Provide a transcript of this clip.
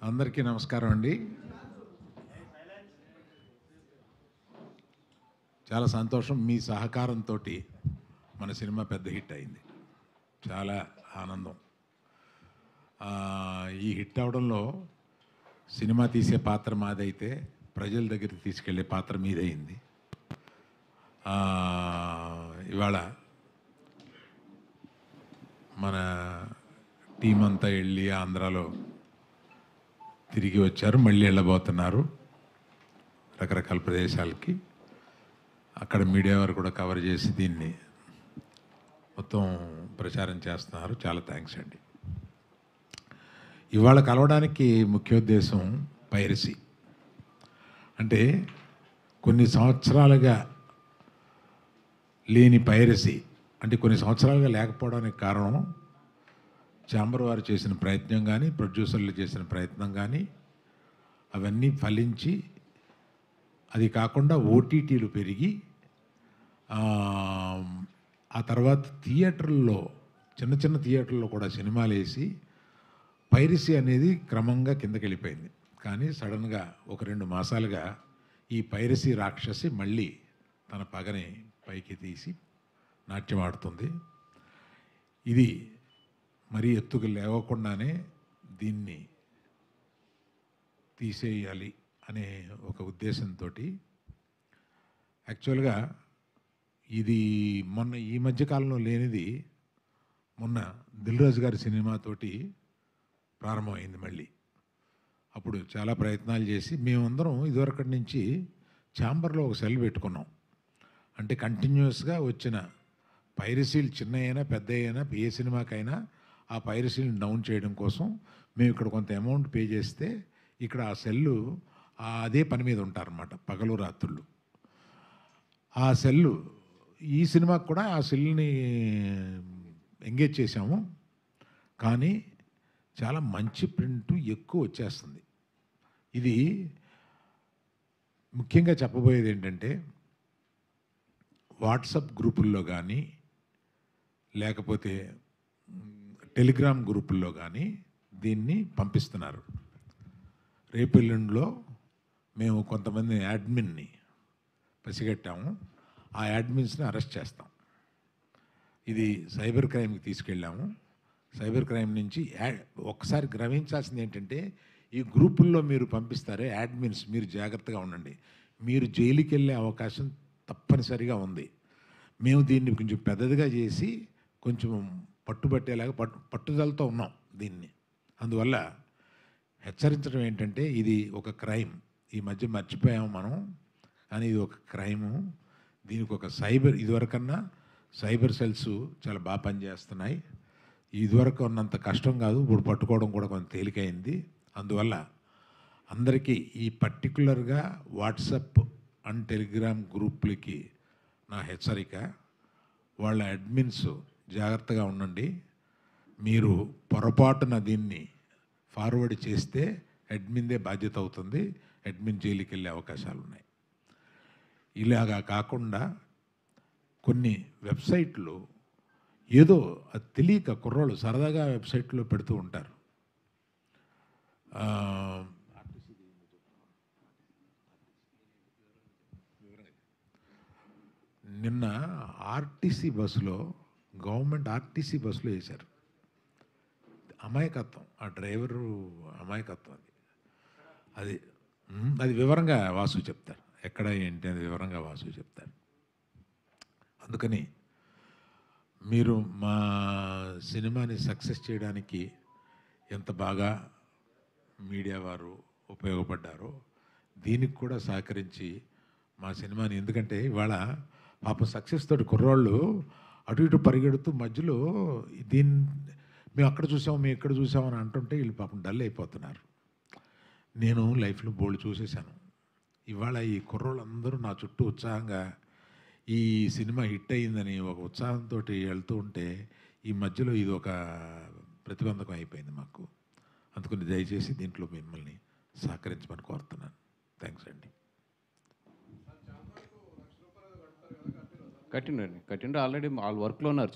అందరికీ నమస్కారం అండి. చాలా సంతోషం, మీ సహకారంతో మన సినిమా పెద్ద హిట్ అయింది. చాలా ఆనందం. ఈ హిట్ అవడంలో సినిమా తీసే పాత్ర మాదైతే ప్రజల దగ్గరికి తీసుకెళ్లే పాత్ర మీదయింది. ఇవాళ మన టీం అంతా వెళ్ళి ఆంధ్రాలో తిరిగి వచ్చారు, మళ్ళీ వెళ్ళబోతున్నారు రకరకాల ప్రదేశాలకి. అక్కడ మీడియా వారు కూడా కవర్ చేసి దీన్ని మొత్తం ప్రచారం చేస్తున్నారు. చాలా థ్యాంక్స్ అండి. ఇవాళ కలవడానికి ముఖ్య ఉద్దేశం పైరసీ. అంటే కొన్ని సంవత్సరాలుగా లేని పైరసీ, అంటే కొన్ని సంవత్సరాలుగా లేకపోవడానికి కారణం ఛాంబర్ వారు చేసిన ప్రయత్నం కానీ, ప్రొడ్యూసర్లు చేసిన ప్రయత్నం కానీ, అవన్నీ ఫలించి అది కాకుండా ఓటీటీలు పెరిగి ఆ తర్వాత థియేటర్లో, చిన్న చిన్న థియేటర్లో కూడా సినిమాలు వేసి పైరసీ అనేది క్రమంగా కిందకి వెళ్ళిపోయింది. కానీ సడన్గా ఒక 2 మాసాలుగా ఈ పైరసీ రాక్షసి మళ్ళీ తన పగని పైకి తీసి నాట్యం ఆడుతుంది. ఇది మరీ ఎత్తుకు లేవకుండానే దీన్ని తీసేయాలి అనే ఒక ఉద్దేశంతో యాక్చువల్గా ఇది మొన్న ఈ మధ్యకాలంలో లేనిది మొన్న దిల్ రాజు గారి సినిమాతోటి ప్రారంభమైంది మళ్ళీ. అప్పుడు చాలా ప్రయత్నాలు చేసి మేమందరం ఇదివరకటి నుంచి ఛాంబర్లో ఒక సెల్ పెట్టుకున్నాం. అంటే కంటిన్యూస్గా వచ్చిన పైరసీలు చిన్న అయినా పెద్ద అయినా ఏ సినిమాకైనా ఆ పైరసీని డౌన్ చేయడం కోసం మేము ఇక్కడ కొంత అమౌంట్ పే చేస్తే ఇక్కడ ఆ సెల్లు అదే పని మీద ఉంటారన్నమాట, పగలు రాత్రుళ్ళు. ఆ సెల్లు ఈ సినిమాకి కూడా ఆ సెల్ని ఎంగేజ్ చేశాము. కానీ చాలా మంచి ప్రింట్ ఎక్కువ వచ్చేస్తుంది. ఇది ముఖ్యంగా చెప్పబోయేది ఏంటంటే, వాట్సాప్ గ్రూపుల్లో కానీ లేకపోతే టెలిగ్రామ్ గ్రూపుల్లో కానీ దీన్ని పంపిస్తున్నారు. రేపెల్లుండిలో మేము కొంతమంది యాడ్మిన్ని పసిగట్టాము. ఆ యాడ్మిన్స్ని అరెస్ట్ చేస్తాం. ఇది సైబర్ క్రైమ్కి తీసుకెళ్ళాము. సైబర్ క్రైమ్ నుంచి ఒకసారి గ్రహించాల్సింది ఏంటంటే, ఈ గ్రూపుల్లో మీరు పంపిస్తారే యాడ్మిన్స్, మీరు జాగ్రత్తగా ఉండండి. మీరు జైలుకి వెళ్ళే అవకాశం తప్పనిసరిగా ఉంది. మేము దీన్ని కొంచెం పెద్దదిగా చేసి కొంచెం పట్టుబట్టేలాగా పట్టుదలతో ఉన్నాం దీన్ని. అందువల్ల హెచ్చరించడం ఏంటంటే, ఇది ఒక క్రైమ్. ఈ మధ్య మర్చిపోయాము మనం, కానీ ఇది ఒక క్రైము. దీనికి ఒక ఇదివరకన్నా సైబర్ సెల్స్ చాలా బాగా పనిచేస్తున్నాయి. ఇదివరకు ఉన్నంత కష్టం కాదు, ఇప్పుడు పట్టుకోవడం కూడా కొంచెం తేలికైంది. అందువల్ల అందరికీ ఈ పర్టికులర్గా వాట్సాప్ అండ్ టెలిగ్రామ్ గ్రూపులకి నా హెచ్చరిక, వాళ్ళ అడ్మిన్స్ జాగ్రత్తగా ఉండండి. మీరు పొరపాటున దీన్ని ఫార్వర్డ్ చేస్తే అడ్మిన్దే బాధ్యత అవుతుంది. అడ్మిన్ జైలుకి వెళ్ళే అవకాశాలు ఉన్నాయి. ఇలాగా కాకుండా కొన్ని వెబ్సైట్లు ఏదో అది తెలియక కుర్రోళ్ళు సరదాగా వెబ్సైట్లో పెడుతూ ఉంటారు. నిన్న ఆర్టీసీ బస్సులో, గవర్నమెంట్ ఆర్టీసీ బస్సులో వేశారు. అమాయకత్వం, ఆ డ్రైవరు అమాయకత్వం. అది అది వివరంగా వాసు చెప్తారు, ఎక్కడ ఏంటి అది వివరంగా వాసు చెప్తారు. అందుకని మీరు మా సినిమాని సక్సెస్ చేయడానికి ఎంత బాగా మీడియా వారు ఉపయోగపడ్డారో దీనికి కూడా సహకరించి మా సినిమాని, ఎందుకంటే ఇవాళ పాప సక్సెస్ తోటి కుర్రాళ్ళు అటు ఇటు పరిగెడుతూ మధ్యలో మేము అక్కడ చూసాము, మేము ఇక్కడ చూసామని అంటుంటే వీళ్ళు పాపం డల్ అయిపోతున్నారు. నేను లైఫ్లో బోల్డ్ చూసేశాను. ఇవాళ ఈ కుర్రోళ్ళందరూ నా చుట్టూ ఉత్సాహంగా ఈ సినిమా హిట్ అయ్యిందని ఒక ఉత్సాహంతో వెళ్తూ ఉంటే ఈ మధ్యలో ఇది ఒక ప్రతిబంధకం అయిపోయింది మాకు. అందుకని దయచేసి దీంట్లో మిమ్మల్ని సహకరించమని కోరుతున్నాను. థ్యాంక్స్ అండి. కట్టిండ్రు ఆల్రెడీ వాళ్ళు వర్క్లో ఉన్నారు.